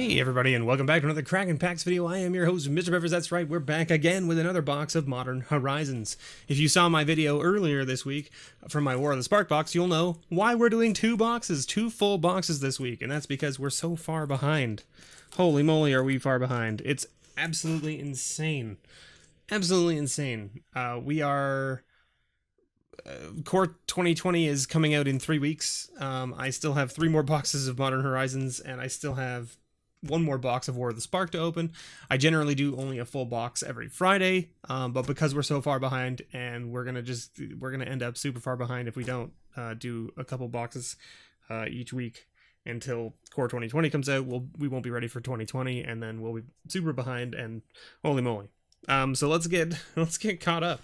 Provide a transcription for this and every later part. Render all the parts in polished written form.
Hey everybody, and welcome back to another Kraken Packs video. I am your host, MrBevers. That's right, we're back again with another box of Modern Horizons. If you saw my video earlier this week from my War of the Spark box, you'll know why we're doing two full boxes this week, and that's because we're so far behind. Holy moly, are we far behind. It's absolutely insane. Absolutely insane. We are... Core 2020 is coming out in 3 weeks. I still have 3 more boxes of Modern Horizons, and I still have 1 more box of War of the Spark to open. I generally do only a full box every Friday, but because we're so far behind, and we're gonna end up super far behind if we don't do a couple boxes each week until Core 2020 comes out. We won't be ready for 2020, and then we'll be super behind. And holy moly! So let's get caught up.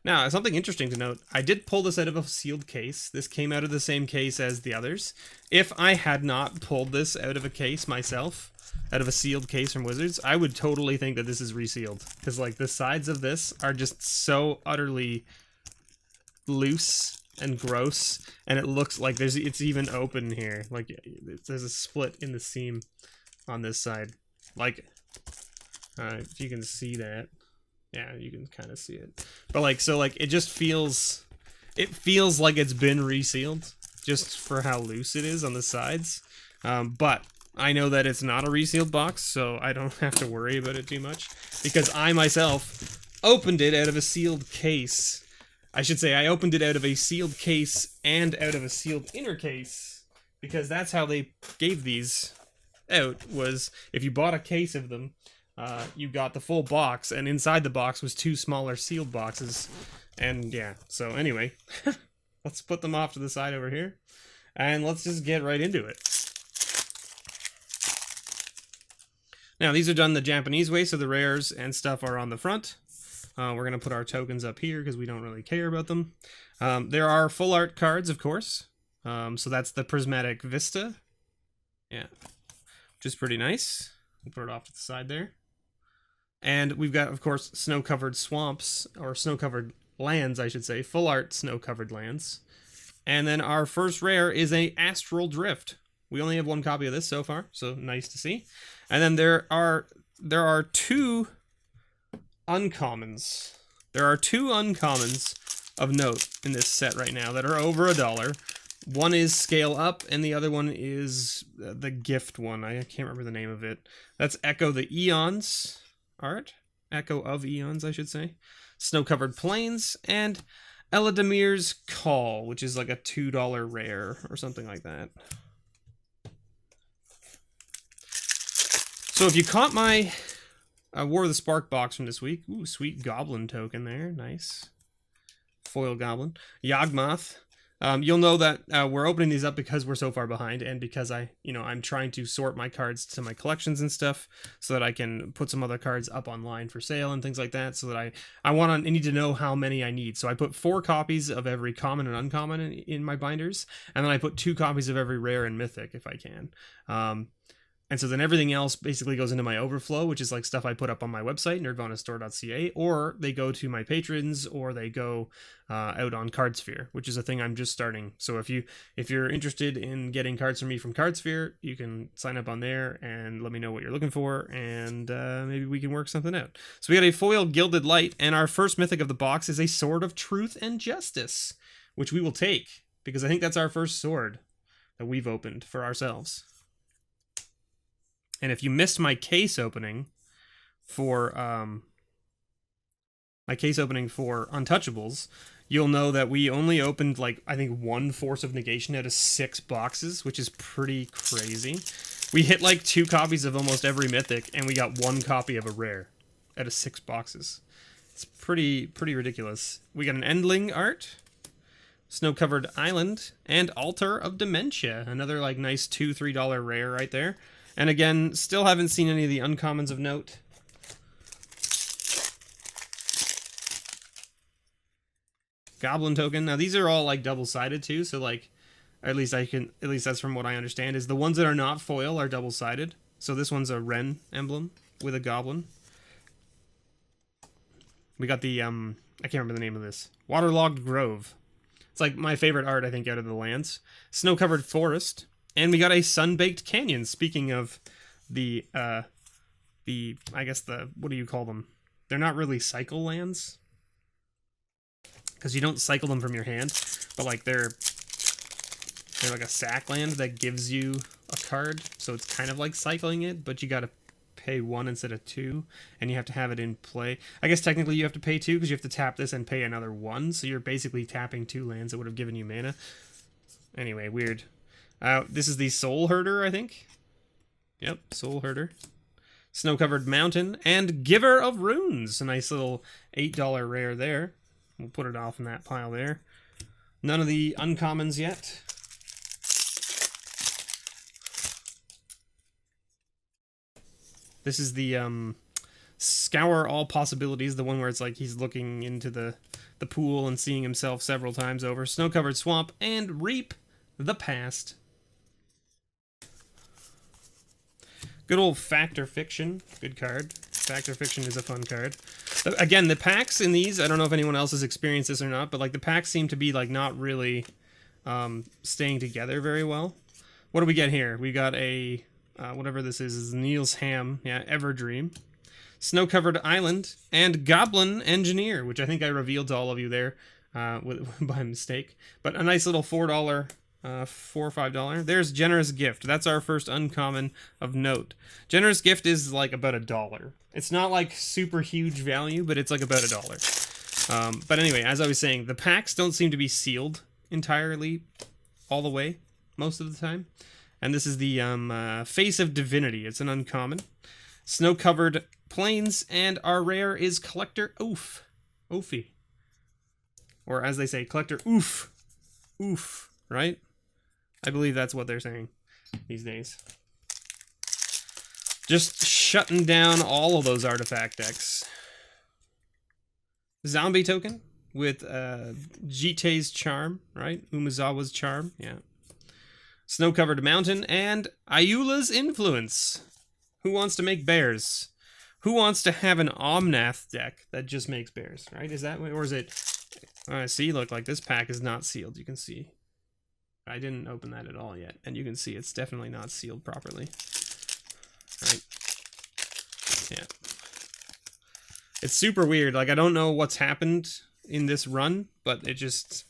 Now, something interesting to note, I did pull this out of a sealed case. This came out of the same case as the others. If I had not pulled this out of a case myself, out of a sealed case from Wizards, I would totally think that this is resealed. Because, like, the sides of this are just so utterly loose and gross, and it looks like it's even open here. Like, there's a split in the seam on this side. Like, if you can see that. Yeah, you can kind of see it. But it just feels... It feels like it's been resealed, just for how loose it is on the sides. But I know that it's not a resealed box, so I don't have to worry about it too much. Because I myself opened it out of a sealed case. I should say, I opened it out of a sealed case and out of a sealed inner case. Because that's how they gave these out, was if you bought a case of them, you got the full box, and inside the box was 2 smaller sealed boxes. And yeah, so anyway, let's put them off to the side over here, and let's just get right into it. Now, these are done the Japanese way, so the rares and stuff are on the front. We're going to put our tokens up here because we don't really care about them. There are full art cards, of course. So that's the Prismatic Vista. Yeah, which is pretty nice. We'll put it off to the side there. And we've got, of course, snow-covered swamps, or snow-covered lands, I should say. Full art snow-covered lands. And then our first rare is a Astral Drift. We only have 1 copy of this so far, so nice to see. And then there are 2 uncommons. There are 2 uncommons of note in this set right now that are over $1. One is Scale Up, and the other one is the gift one. I can't remember the name of it. That's Echo the Eons art. Echo of Eons, I should say. Snow-Covered Plains, and Eladamir's Call, which is like a $2 rare or something like that. So if you caught my War of the Spark box from this week, ooh, sweet Goblin token there, nice. Foil Goblin. Yawgmoth. You'll know that we're opening these up because we're so far behind, and because I'm trying to sort my cards to my collections and stuff, so that I can put some other cards up online for sale and things like that. So that I need to know how many I need. So I put 4 copies of every common and uncommon in my binders, and then I put 2 copies of every rare and mythic if I can. And so then everything else basically goes into my overflow, which is like stuff I put up on my website, nerdvanastore.ca, or they go to my patrons, or they go out on Cardsphere, which is a thing I'm just starting. So if you're interested in getting cards from me from Cardsphere, you can sign up on there and let me know what you're looking for, and maybe we can work something out. So we got a foil Gilded Light, and our first mythic of the box is a Sword of Truth and Justice, which we will take, because I think that's our first sword that we've opened for ourselves. And if you missed my case opening for Untouchables, you'll know that we only opened, like, I think 1 Force of Negation out of 6 boxes, which is pretty crazy. We hit like 2 copies of almost every mythic, and we got 1 copy of a rare out of 6 boxes. It's pretty ridiculous. We got an Endling art, Snow-Covered Island, and Altar of Dementia. Another like nice $2-3 rare right there. And again, still haven't seen any of the uncommons of note. Goblin token. Now these are all like double-sided too, so like at least that's from what I understand, is the ones that are not foil are double-sided. So this one's a Wren emblem with a goblin. We got the I can't remember the name of this. Waterlogged Grove. It's like my favorite art, I think, out of the lands. Snow-Covered Forest. And we got a Sun-Baked Canyon. Speaking of the I guess what do you call them? They're not really cycle lands, because you don't cycle them from your hand, but like they're like a sack land that gives you a card, so it's kind of like cycling it, but you gotta pay 1 instead of 2, and you have to have it in play. I guess technically you have to pay 2 because you have to tap this and pay another 1, so you're basically tapping 2 lands that would have given you mana. Anyway, weird. This is the Soul Herder, I think. Yep, Soul Herder. Snow-Covered Mountain, and Giver of Runes. A nice little $8 rare there. We'll put it off in that pile there. None of the uncommons yet. This is the Scour All Possibilities, the one where it's like he's looking into the pool and seeing himself several times over. Snow-Covered Swamp, and Reap the Past. Good old Fact or Fiction. Good card. Fact or Fiction is a fun card. Again, the packs in these, I don't know if anyone else has experienced this or not, but like the packs seem to be like not really staying together very well. What do we get here? We got a, whatever this is Neil's Ham. Yeah, Everdream. Snow-Covered Island, and Goblin Engineer, which I think I revealed to all of you there by mistake. But a nice little $4, $4 or $5. There's Generous Gift. That's our first uncommon of note. Generous Gift is like about $1. It's not like super huge value, but it's like about $1. But anyway, as I was saying, the packs don't seem to be sealed entirely all the way most of the time. And this is the Face of Divinity. It's an uncommon. Snow-Covered Plains, and our rare is Collector Oof. Oofy. Or as they say, Collector Oof. Oof, right? I believe that's what they're saying these days. Just shutting down all of those artifact decks. Zombie token with Jite's Charm, right? Umezawa's Charm, yeah. Snow-Covered Mountain, and Ayula's Influence. Who wants to make bears? Who wants to have an Omnath deck that just makes bears, right? Is that, or is it... see, look, like this pack is not sealed, you can see. I didn't open that at all yet, and you can see it's definitely not sealed properly. Right? Yeah. It's super weird, like I don't know what's happened in this run, but it just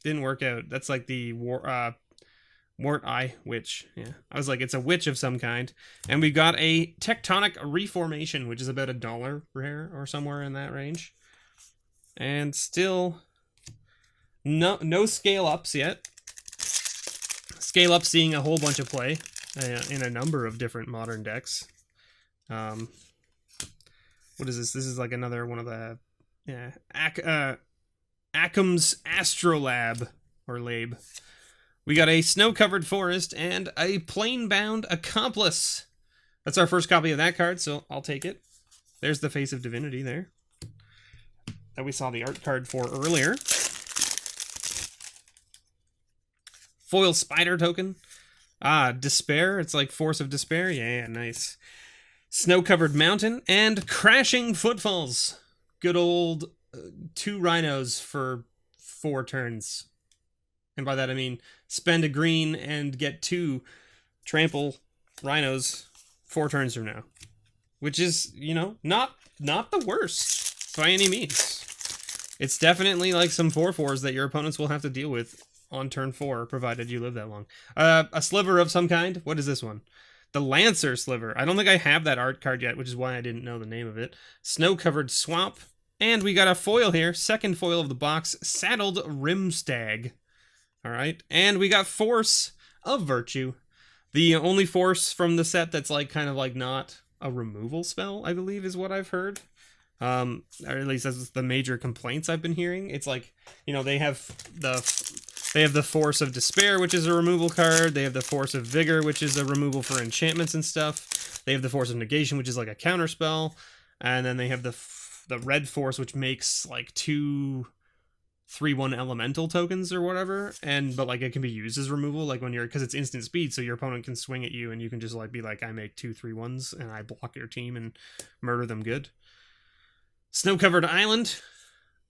didn't work out. That's like the Wart Eye Witch. Yeah. I was like, it's a witch of some kind. And we got a Tectonic Reformation, which is about $1 rare or somewhere in that range. And still no scale ups yet. Scale up seeing a whole bunch of play in a number of different modern decks. What is this? This is like another one of the Ackham's Astrolab or Lab. We got a Snow-Covered Forest and a Plain-Bound Accomplice. That's our first copy of that card, so I'll take it. There's the Face of Divinity there that we saw the art card for earlier. Foil Spider token. Despair. It's like Force of Despair. Yeah, nice. Snow-Covered Mountain and Crashing Footfalls. Good old 2 rhinos for 4 turns. And by that I mean spend a green and get 2 trample rhinos 4 turns from now. Which is, you know, not the worst by any means. It's definitely like some 4/4s that your opponents will have to deal with on turn 4, provided you live that long. A sliver of some kind. What is this one? The Lancer Sliver. I don't think I have that art card yet, which is why I didn't know the name of it. Snow-Covered Swamp. And we got a foil here. Second foil of the box. Saddled Rimstag. Alright, and we got Force of Virtue. The only force from the set that's like kind of like not a removal spell, I believe, is what I've heard. Or at least that's the major complaints I've been hearing. It's like, you know, they have the Force of Despair, which is a removal card. They have the Force of Vigor, which is a removal for enchantments and stuff. They have the Force of Negation, which is like a counter spell. And then they have the Red Force, which makes like 2 3/1 elemental tokens or whatever, but like it can be used as removal, like when because it's instant speed, so your opponent can swing at you and you can just like be like, I make 2 3/1s and I block your team and murder them good. Snow-Covered Island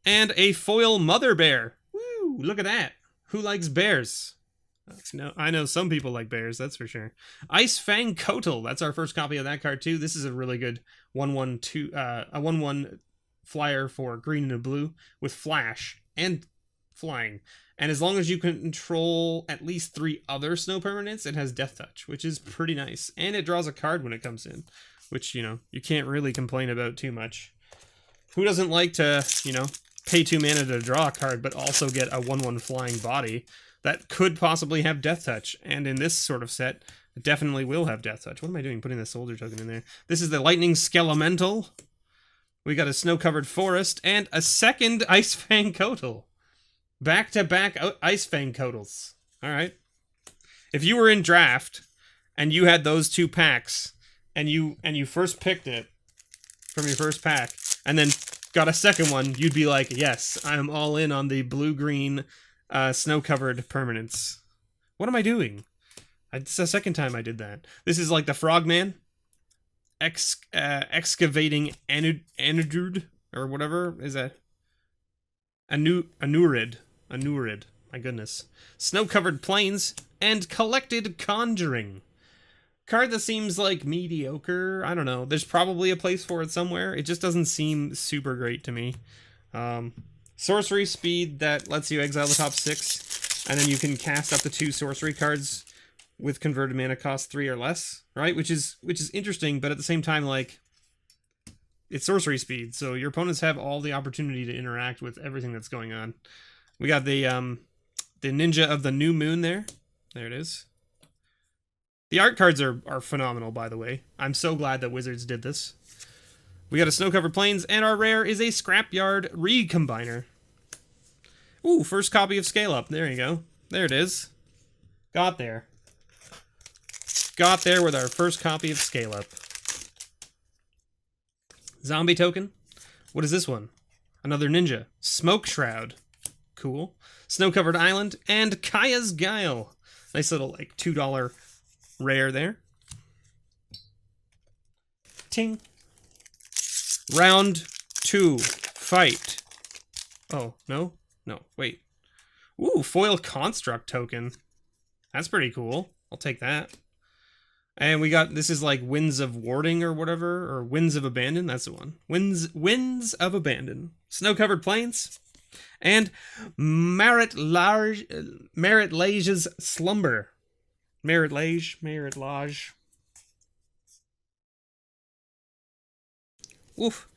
and a foil Mother Bear. Woo! Look at that. Who likes bears? No, I know some people like bears, that's for sure. Ice Fang Kotal, that's our first copy of that card too. This is a really good 1/1 a 1/1 flyer for green and blue with flash and flying. And as long as you can control at least 3 other snow permanents, it has Death Touch, which is pretty nice. And it draws a card when it comes in, which, you know, you can't really complain about too much. Who doesn't like to, you know, pay 2 mana to draw a card, but also get a 1/1 flying body that could possibly have Death Touch? And in this sort of set, it definitely will have Death Touch. What am I doing putting the soldier token in there? This is the Lightning Skelemental. We got a snow-covered forest and a second Ice Fang Kotal. Back-to-back Ice Fang Kotals. All right. If you were in draft and you had those 2 packs and you first picked it from your first pack and then got a second one, you'd be like, yes, I'm all in on the blue-green snow-covered permanents. What am I doing? It's the second time I did that. This is like the Frogman. Excavating Anudrid, or whatever is that? Anurid. My goodness. Snow-covered plains and collected conjuring. Card that seems like mediocre. I don't know. There's probably a place for it somewhere. It just doesn't seem super great to me. Sorcery speed that lets you exile the top 6, and then you can cast up to 2 sorcery cards with converted mana cost 3 or less, right? Which is interesting, but at the same time, like, it's sorcery speed, so your opponents have all the opportunity to interact with everything that's going on. We got the Ninja of the New Moon there. There it is. The art cards are phenomenal, by the way. I'm so glad that Wizards did this. We got a Snow-Covered Plains, and our rare is a Scrapyard Recombiner. Ooh, first copy of Scale Up. There you go. There it is. Got there. Got there with our first copy of Scale Up. Zombie token. What is this one? Another ninja. Smoke Shroud. Cool. Snow-Covered Island and Kaya's Guile. Nice little, like, $2 rare there. Ting. Round 2. Fight. Oh, no? No, wait. Ooh, foil construct token. That's pretty cool. I'll take that. And we got, this is like Winds of Warding or whatever, or Winds of Abandon, that's the one. Winds of Abandon. Snow-Covered Plains. And Marit-Lage's Slumber. Marit-Lage. Oof.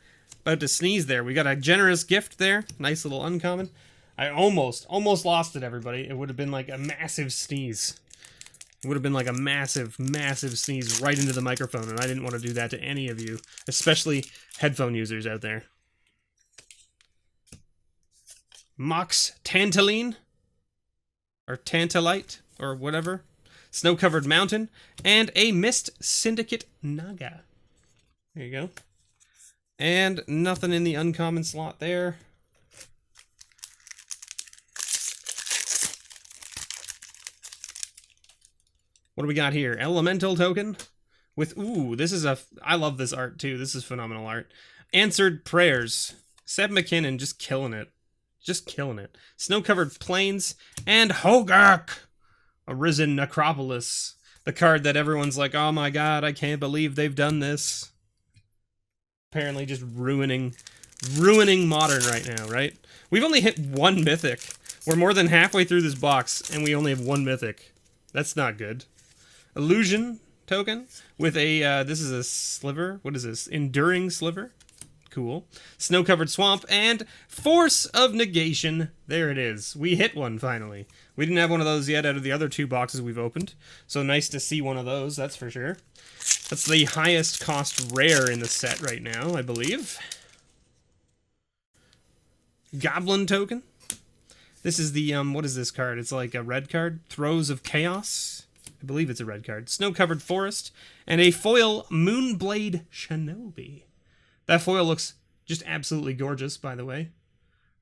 About to sneeze there. We got a generous gift there. Nice little uncommon. I almost lost it, everybody. It would have been like a massive sneeze. It would have been like a massive sneeze right into the microphone, and I didn't want to do that to any of you, especially headphone users out there. Mox Tantaline, or Tantalite, or whatever. Snow-Covered Mountain, and a Mist Syndicate Naga. There you go. And nothing in the uncommon slot there. What do we got here? Elemental token with, ooh, this is I love this art too. This is phenomenal art. Answered Prayers. Seb McKinnon just killing it. Just killing it. Snow-Covered Plains and Hogak. Arisen Necropolis. The card that everyone's like, oh my god, I can't believe they've done this. Apparently just ruining Modern right now, right? We've only hit 1 mythic. We're more than halfway through this box, and we only have 1 mythic. That's not good. Illusion token with a, this is a sliver. What is this? Enduring Sliver. Cool. Snow-Covered Swamp and Force of Negation. There it is. We hit one finally. We didn't have one of those yet out of the other 2 boxes we've opened. So nice to see one of those, that's for sure. That's the highest cost rare in the set right now, I believe. Goblin token. This is the, what is this card? It's like a red card. Throes of Chaos. I believe it's a red card. Snow-Covered Forest. And a foil Moonblade Shinobi. That foil looks just absolutely gorgeous, by the way.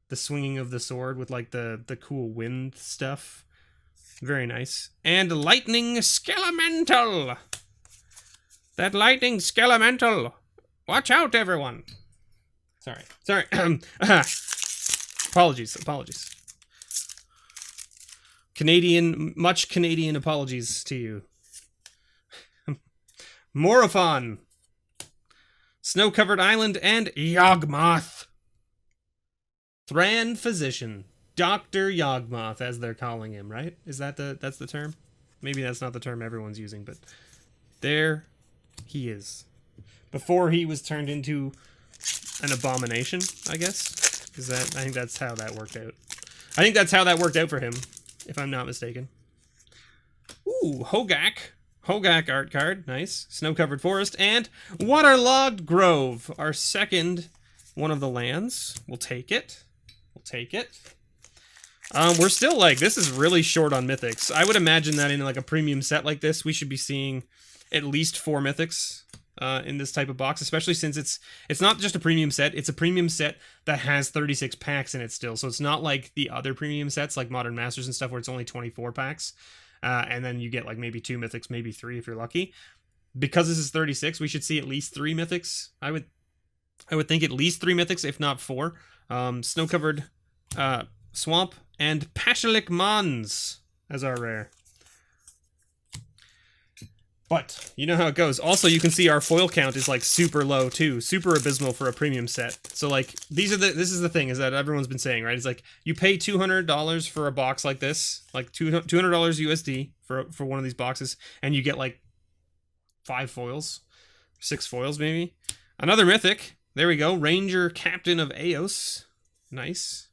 The swinging of the sword with, like, the cool wind stuff. Very nice. And Lightning Skelemental. That Lightning Skelemental. Watch out, everyone. Sorry. Apologies. Much Canadian apologies to you. Morophon, Snow-Covered Island, and Yawgmoth. Thran Physician, Dr. Yawgmoth, as they're calling him, right? Is that that's the term? Maybe that's not the term everyone's using, but there he is. Before he was turned into an abomination, I guess. I think that's how that worked out. I think that's how that worked out for him, if I'm not mistaken. Ooh, Hogak. Hogak art card, nice. Snow-Covered Forest, and Waterlogged Grove, our second one of the lands. We'll take it. We'll take it. We're still like, this is really short on mythics. I would imagine that in like a premium set like this, we should be seeing at least 4 mythics in this type of box, especially since it's not just a premium set, it's a premium set that has 36 packs in it still. So it's not like the other premium sets like Modern Masters and stuff where it's only 24 packs. And then you get like maybe 2 mythics, maybe 3 if you're lucky. Because this is 36, we should see at least 3 mythics. I would think at least 3 mythics, if not 4. Snow-Covered Swamp and Pashalik Mons as our rare. But you know how it goes. Also, you can see our foil count is like super low too, super abysmal for a premium set. So like this is the thing is that everyone's been saying, right? It's like you pay $200 for a box like this, like $200 USD for one of these boxes, and you get like 5 foils, 6 foils maybe. Another mythic. There we go. Ranger Captain of Eos. Nice.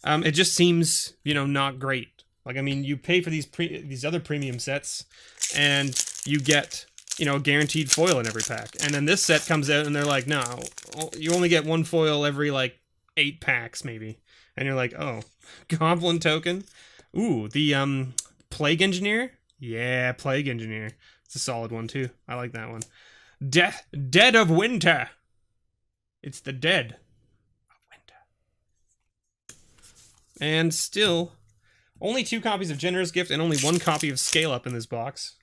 It just seems, you know, not great. Like, I mean, you pay for these other premium sets, and you get, you know, a guaranteed foil in every pack. And then this set comes out, and they're like, no, you only get 1 foil every, like, 8 packs, maybe. And you're like, oh, Goblin Token? Ooh, the, Plague Engineer? Yeah, Plague Engineer. It's a solid one, too. I like that one. Dead of Winter. It's the Dead of Winter. And still... only 2 copies of Generous Gift and only 1 copy of Scale Up in this box.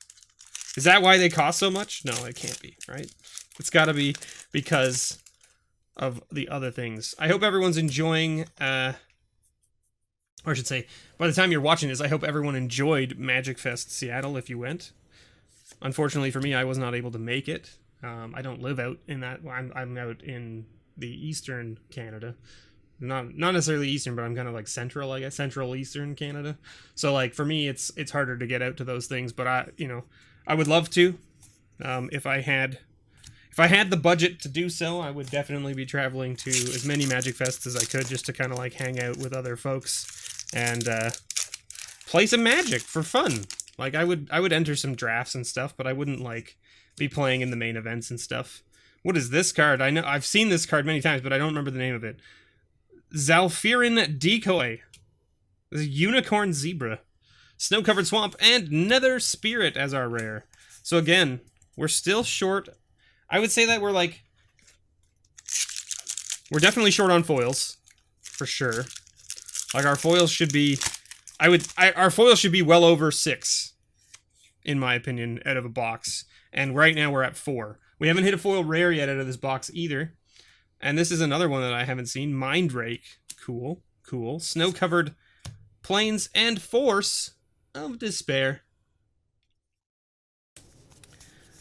Is that why they cost so much? No, it can't be, right? It's got to be because of the other things. I hope everyone's enjoying, or I should say, by the time you're watching this, I hope everyone enjoyed Magic Fest Seattle if you went. Unfortunately for me, I was not able to make it. I don't live out in that. I'm out in the Eastern Canada. Not necessarily Eastern, but I'm kind of like Central, I guess, Central Eastern Canada. So like for me, it's harder to get out to those things. But I would love to. If I had the budget to do so, I would definitely be traveling to as many Magic Fests as I could, just to kind of like hang out with other folks and play some Magic for fun. Like I would enter some drafts and stuff, but I wouldn't like be playing in the main events and stuff. What is this card? I know I've seen this card many times, but I don't remember the name of it. Zalfirin Decoy. There's a Unicorn Zebra. Snow-Covered Swamp and Nether Spirit as our rare. So again, we're still short. I would say that we're definitely short on foils. For sure. Like our foils should be... our foils should be well over 6. In my opinion, out of a box. And right now we're at 4. We haven't hit a foil rare yet out of this box either. And this is another one that I haven't seen. Mindrake. Cool. Cool. Snow-Covered Plains and Force of Despair.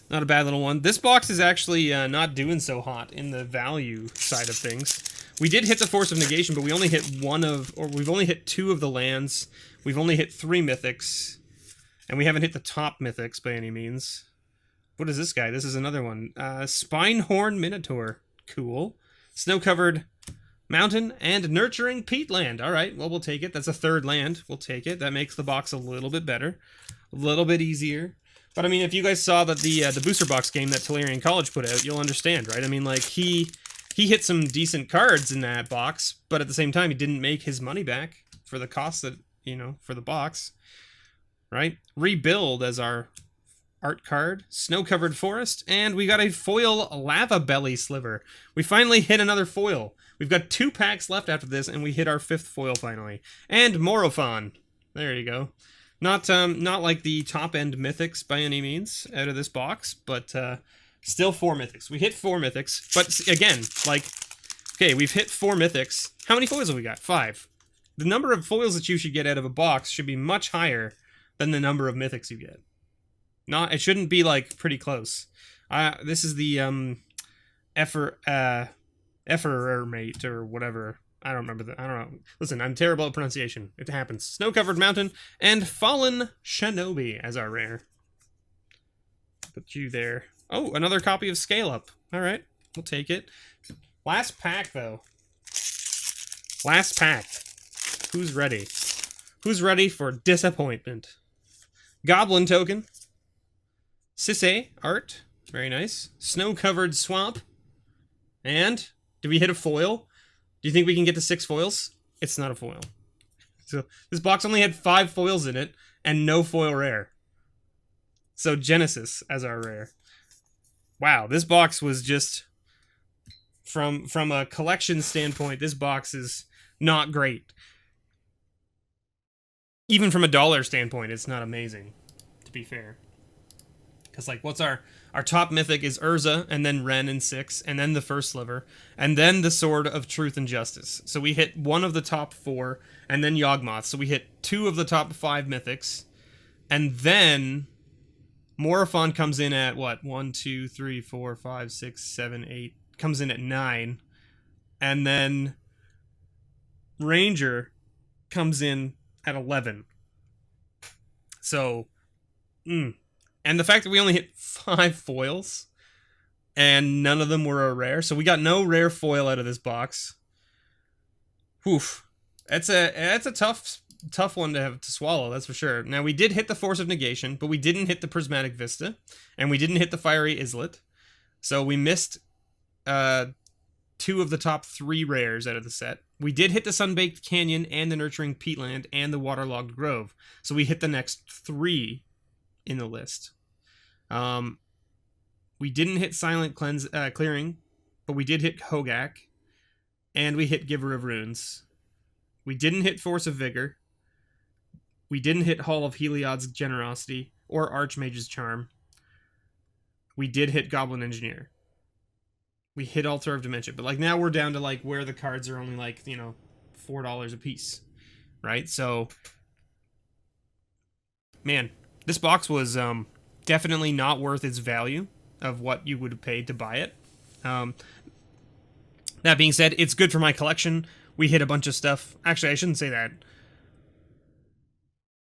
Not a bad little one. This box is actually not doing so hot in the value side of things. We did hit the Force of Negation, but we only hit we've only hit 2 of the lands. We've only hit 3 mythics. And we haven't hit the top mythics by any means. What is this guy? This is another one. Spinehorn Minotaur. Cool. Snow-Covered Mountain and Nurturing Peatland. All right, well, we'll take it. That's a 3rd land. We'll take it. That makes the box a little bit better. A little bit easier. But, I mean, if you guys saw that the booster box game that Tolarian College put out, you'll understand, right? I mean, like, he hit some decent cards in that box, but at the same time, he didn't make his money back for the cost that, you know, for the box, right? Rebuild as our art card, Snow-Covered Forest, and we got a foil Lava Belly Sliver. We finally hit another foil. We've got 2 packs left after this, and we hit our 5th foil finally. And Morophon. There you go. Not like the top-end mythics by any means out of this box, but still 4 mythics. We hit 4 mythics, but again, like, okay, we've hit 4 mythics. How many foils have we got? 5. the number of foils that you should get out of a box should be much higher than the number of mythics you get. It shouldn't be like pretty close. This is the Efferer mate or whatever. I don't remember I don't know. Listen, I'm terrible at pronunciation. It happens. Snow-covered mountain and fallen shinobi as our rare. Put you there. Oh, another copy of Scale Up. All right, we'll take it. Last pack though. Last pack. Who's ready? Who's ready for disappointment? Goblin token. Sisse art. Very nice. Snow-covered swamp. And do we hit a foil? Do you think we can get to 6 foils? It's not a foil. So this box only had 5 foils in it and no foil rare. So Genesis as our rare. Wow, this box was just from a collection standpoint, this box is not great. Even from a dollar standpoint, it's not amazing, to be fair. Because, like, what's our top mythic is Urza, and then Ren in 6, and then the First Sliver, and then the Sword of Truth and Justice. So we hit 1 of the top 4, and then Yawgmoth. So we hit 2 of the top 5 mythics. And then Morophon comes in at, what, 1, 2, 3, 4, 5, 6, 7, 8. Comes in at 9. And then Ranger comes in at 11. So, And the fact that we only hit 5 foils, and none of them were a rare, so we got no rare foil out of this box. Oof. That's a tough one to have to swallow, that's for sure. Now, we did hit the Force of Negation, but we didn't hit the Prismatic Vista, and we didn't hit the Fiery Islet, so we missed 2 of the top 3 rares out of the set. We did hit the Sunbaked Canyon, and the Nurturing Peatland, and the Waterlogged Grove, so we hit the next 3 in the list. We didn't hit Silent Clearing, but we did hit Hogak, and we hit Giver of Runes. We didn't hit Force of Vigor. We didn't hit Hall of Heliod's Generosity, or Archmage's Charm. We did hit Goblin Engineer. We hit Altar of Dementia, but like now we're down to like where the cards are only like, you know, $4 a piece, right? So, man, this box was definitely not worth its value of what you would have paid to buy it. That being said, it's good for my collection. We hit a bunch of stuff. Actually, I shouldn't say that.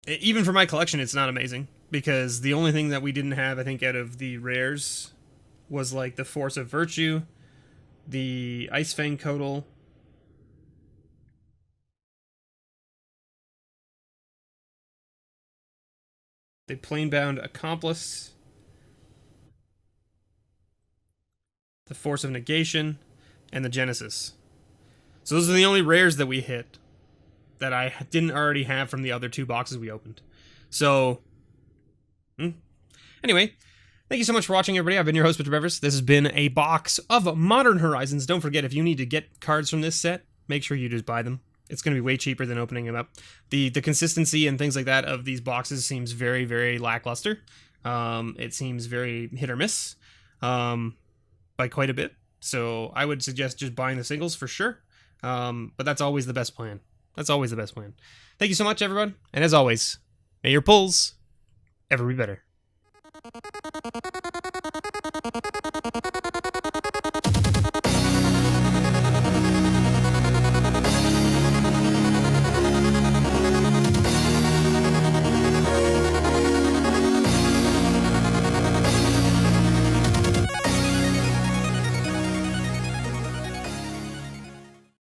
Even for my collection, it's not amazing, because the only thing that we didn't have, I think, out of the rares was like the Force of Virtue, the Icefang Codal, the Planebound Accomplice, the Force of Negation, and the Genesis. So those are the only rares that we hit that I didn't already have from the other 2 boxes we opened. So, anyway, thank you so much for watching, everybody. I've been your host, MrBevers. This has been a box of Modern Horizons. Don't forget, if you need to get cards from this set, make sure you just buy them. It's going to be way cheaper than opening them up. The consistency and things like that of these boxes seems very, very lackluster. It seems very hit or miss by quite a bit. So I would suggest just buying the singles for sure. But that's always the best plan. That's always the best plan. Thank you so much, everyone. And as always, may your pulls ever be better.